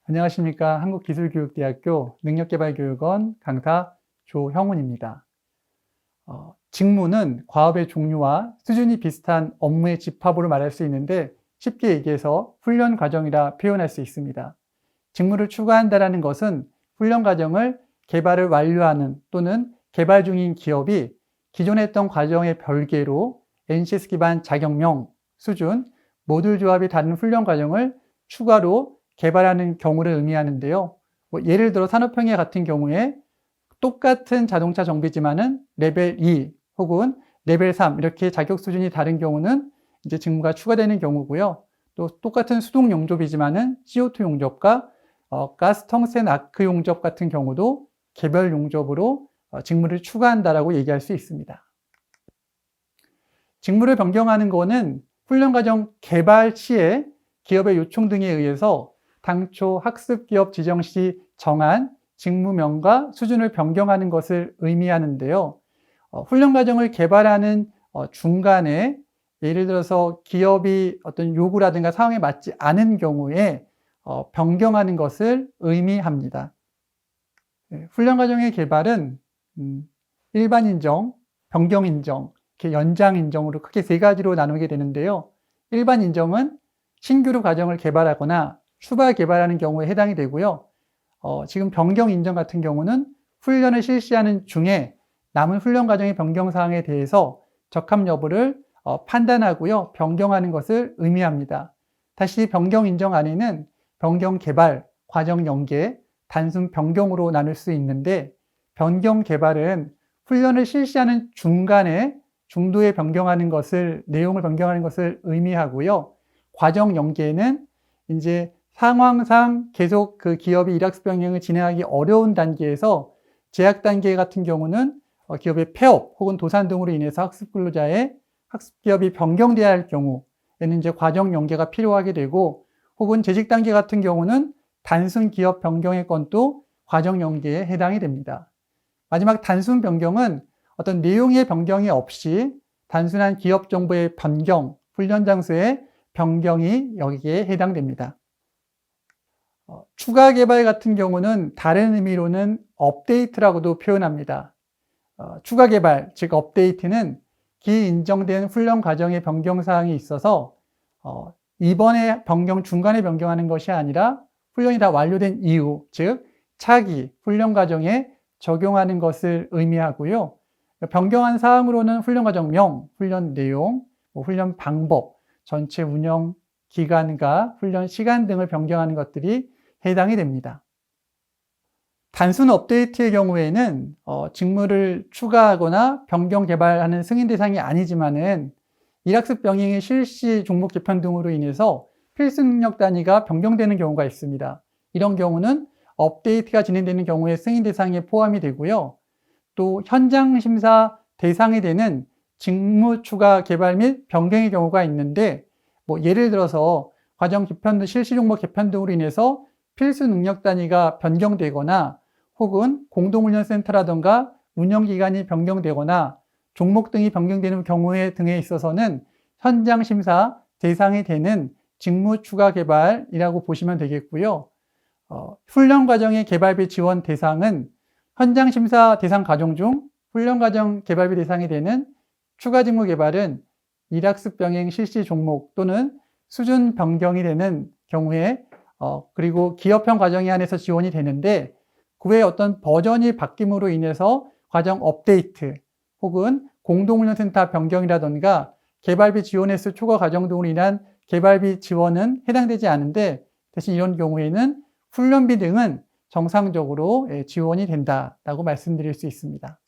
안녕하십니까. 한국기술교육대학교 능력개발교육원 강사 조형훈입니다. 직무는 과업의 종류와 수준이 비슷한 업무의 집합으로 말할 수 있는데 쉽게 얘기해서 훈련 과정이라 표현할 수 있습니다. 직무를 추가한다는 것은 훈련 과정을 개발을 완료하는 또는 개발 중인 기업이 기존에 했던 과정의 별개로 NCS 기반 자격명, 수준, 모듈 조합이 다른 훈련 과정을 추가로 개발하는 경우를 의미하는데요. 예를 들어 산업형해 같은 경우에 똑같은 자동차 정비지만은 레벨 2 혹은 레벨 3 이렇게 자격 수준이 다른 경우는 이제 직무가 추가되는 경우고요. 또 똑같은 수동 용접이지만은 CO2 용접과 가스 텅센 아크 용접 같은 경우도 개별 용접으로 직무를 추가한다라고 얘기할 수 있습니다. 직무를 변경하는 것은 훈련 과정 개발 시에 기업의 요청 등에 의해서 당초 학습기업 지정 시 정한 직무명과 수준을 변경하는 것을 의미하는데요. 훈련 과정을 개발하는 중간에 예를 들어서 기업이 어떤 요구라든가 상황에 맞지 않은 경우에 변경하는 것을 의미합니다. 훈련 과정의 개발은 일반 인정, 변경 인정, 연장 인정으로 크게 세 가지로 나누게 되는데요. 일반 인정은 신규로 과정을 개발하거나 추가 개발하는 경우에 해당이 되고요. 지금 변경 인정 같은 경우는 훈련을 실시하는 중에 남은 훈련 과정의 변경 사항에 대해서 적합 여부를 판단하고요. 변경하는 것을 의미합니다. 다시 변경 인정 안에는 변경 개발, 과정 연계, 단순 변경으로 나눌 수 있는데 변경 개발은 훈련을 실시하는 중간에 중도에 변경하는 것을, 내용을 변경하는 것을 의미하고요. 과정 연계는 이제 상황상 계속 그 기업이 일학습 병행을 진행하기 어려운 단계에서 제약 단계 같은 경우는 기업의 폐업 혹은 도산 등으로 인해서 학습 근로자의 학습 기업이 변경돼야 할 경우에는 이제 과정 연계가 필요하게 되고 혹은 재직 단계 같은 경우는 단순 기업 변경의 건도 과정 연계에 해당이 됩니다. 마지막 단순 변경은 어떤 내용의 변경이 없이 단순한 기업 정보의 변경, 훈련 장소의 변경이 여기에 해당됩니다. 추가 개발 같은 경우는 다른 의미로는 업데이트라고도 표현합니다. 추가 개발, 즉 업데이트는 기인정된 훈련 과정의 변경 사항이 있어서 이번에 변경, 중간에 변경하는 것이 아니라 훈련이 다 완료된 이후, 즉 차기 훈련 과정에 적용하는 것을 의미하고요. 변경한 사항으로는 훈련 과정명, 훈련 내용, 훈련 방법, 전체 운영 기간과 훈련 시간 등을 변경하는 것들이 해당이 됩니다. 단순 업데이트의 경우에는 직무를 추가하거나 변경 개발하는 승인 대상이 아니지만은 일학습 병행의 실시 종목 개편 등으로 인해서 필수 능력 단위가 변경되는 경우가 있습니다. 이런 경우는 업데이트가 진행되는 경우에 승인 대상에 포함이 되고요. 또 현장 심사 대상이 되는 직무 추가 개발 및 변경의 경우가 있는데 예를 들어서 과정 개편 등 실시 종목 개편 등으로 인해서 필수 능력 단위가 변경되거나 혹은 공동훈련센터라든가 운영기간이 변경되거나 종목 등이 변경되는 경우에 등에 있어서는 현장 심사 대상이 되는 직무 추가 개발이라고 보시면 되겠고요. 훈련 과정의 개발비 지원 대상은 현장 심사 대상 과정 중 훈련 과정 개발비 대상이 되는 추가 직무 개발은 일학습 병행 실시 종목 또는 수준 변경이 되는 경우에 그리고 기업형 과정에 한해서 지원이 되는데 그 외에 어떤 버전이 바뀜으로 인해서 과정 업데이트 혹은 공동훈련센터 변경이라든가 개발비 지원 횟수 초과 과정 등으로 인한 개발비 지원은 해당되지 않은데 대신 이런 경우에는 훈련비 등은 정상적으로 지원이 된다라고 말씀드릴 수 있습니다.